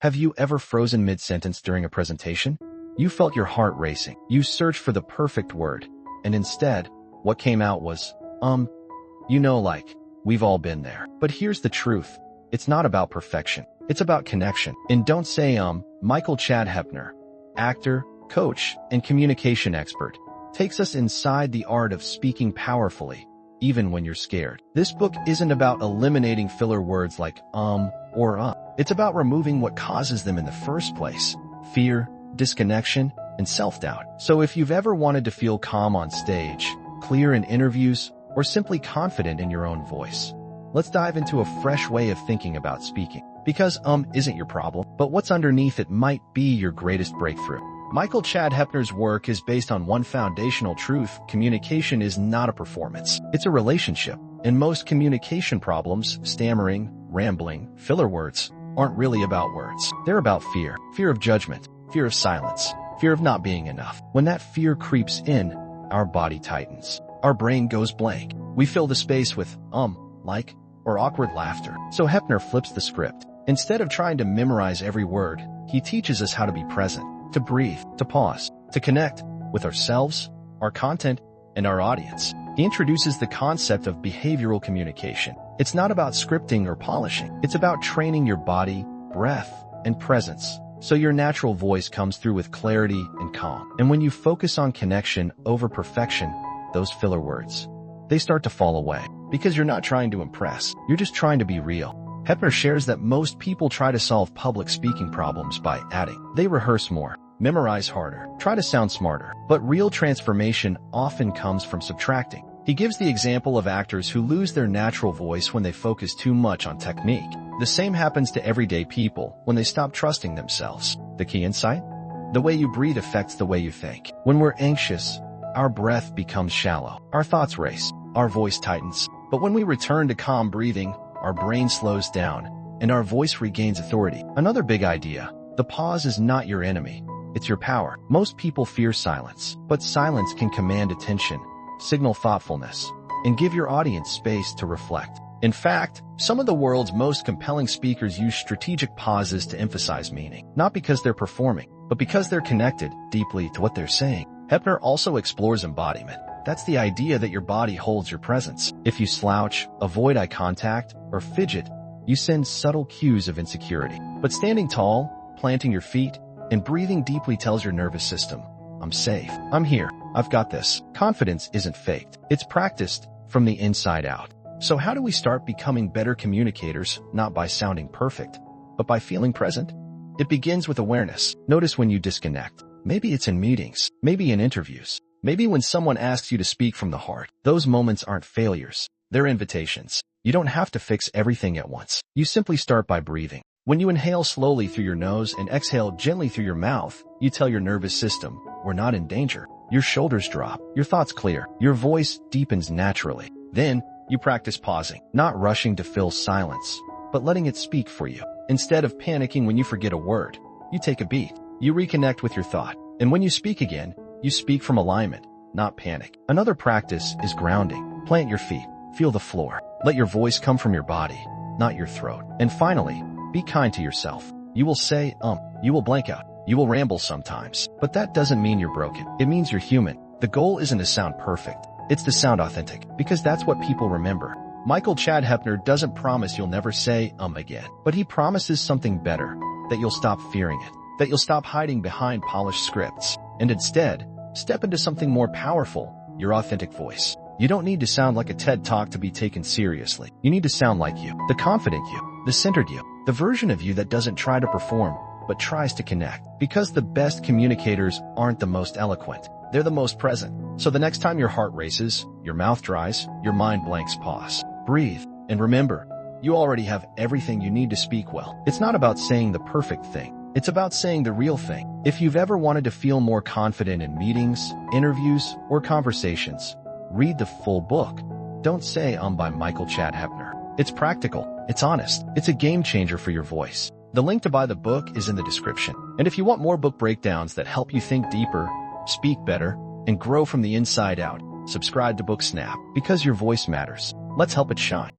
Have you ever frozen mid-sentence during a presentation? You felt your heart racing. You searched for the perfect word. And instead, what came out was, we've all been there. But here's the truth. It's not about perfection. It's about connection. In Don't Say Michael Chad Hoeppner, actor, coach, and communication expert, takes us inside the art of speaking powerfully, even when you're scared. This book isn't about eliminating filler words like or. It's about removing what causes them in the first place: fear, disconnection, and self-doubt. So if you've ever wanted to feel calm on stage, clear in interviews, or simply confident in your own voice, let's dive into a fresh way of thinking about speaking. Because isn't your problem, but what's underneath it might be your greatest breakthrough. Michael Chad Hoeppner's work is based on one foundational truth: communication is not a performance. It's a relationship. And most communication problems, stammering, rambling, filler words, aren't really about words. They're about fear. Fear of judgment, fear of silence, fear of not being enough. When that fear creeps in, our body tightens. Our brain goes blank. We fill the space with like, or awkward laughter. So Hoeppner flips the script. Instead of trying to memorize every word, he teaches us how to be present, to breathe, to pause, to connect with ourselves, our content, and our audience. He introduces the concept of behavioral communication. It's not about scripting or polishing. It's about training your body, breath, and presence, so your natural voice comes through with clarity and calm. And when you focus on connection over perfection, those filler words, they start to fall away. Because you're not trying to impress, you're just trying to be real. Hoeppner shares that most people try to solve public speaking problems by adding. They rehearse more, memorize harder, try to sound smarter. But real transformation often comes from subtracting. He gives the example of actors who lose their natural voice when they focus too much on technique. The same happens to everyday people when they stop trusting themselves. The key insight? The way you breathe affects the way you think. When we're anxious, our breath becomes shallow. Our thoughts race. Our voice tightens. But when we return to calm breathing, our brain slows down, and our voice regains authority. Another big idea: the pause is not your enemy. It's your power. Most people fear silence, but silence can command attention, signal thoughtfulness, and give your audience space to reflect. In fact, some of the world's most compelling speakers use strategic pauses to emphasize meaning, not because they're performing, but because they're connected deeply to what they're saying. Hoeppner also explores embodiment. That's the idea that your body holds your presence. If you slouch, avoid eye contact, or fidget, you send subtle cues of insecurity. But standing tall, planting your feet, and breathing deeply tells your nervous system, I'm safe. I'm here. I've got this. Confidence isn't faked. It's practiced from the inside out. So how do we start becoming better communicators, not by sounding perfect, but by feeling present? It begins with awareness. Notice when you disconnect. Maybe it's in meetings, maybe in interviews, maybe when someone asks you to speak from the heart. Those moments aren't failures. They're invitations. You don't have to fix everything at once. You simply start by breathing. When you inhale slowly through your nose and exhale gently through your mouth, you tell your nervous system, we're not in danger. Your shoulders drop, your thoughts clear, your voice deepens naturally. Then, you practice pausing, not rushing to fill silence, but letting it speak for you. Instead of panicking when you forget a word, you take a beat. You reconnect with your thought. And when you speak again, you speak from alignment, not panic. Another practice is grounding. Plant your feet. Feel the floor. Let your voice come from your body, not your throat. And finally, be kind to yourself. You will say, you will blank out. You will ramble sometimes. But that doesn't mean you're broken. It means you're human. The goal isn't to sound perfect. It's to sound authentic, because that's what people remember. Michael Chad Hoeppner doesn't promise you'll never say, again. But he promises something better, that you'll stop fearing it, that you'll stop hiding behind polished scripts, and instead, step into something more powerful, your authentic voice. You don't need to sound like a TED Talk to be taken seriously. You need to sound like you, the confident you, the centered you, the version of you that doesn't try to perform, but tries to connect. Because the best communicators aren't the most eloquent. They're the most present. So the next time your heart races, your mouth dries, your mind blanks, pause, breathe, and remember, you already have everything you need to speak well. It's not about saying the perfect thing. It's about saying the real thing. If you've ever wanted to feel more confident in meetings, interviews, or conversations, read the full book. Don't Say by Michael Chad Hoeppner. It's practical. It's honest. It's a game changer for your voice. The link to buy the book is in the description. And if you want more book breakdowns that help you think deeper, speak better, and grow from the inside out, subscribe to Book Snap, because your voice matters. Let's help it shine.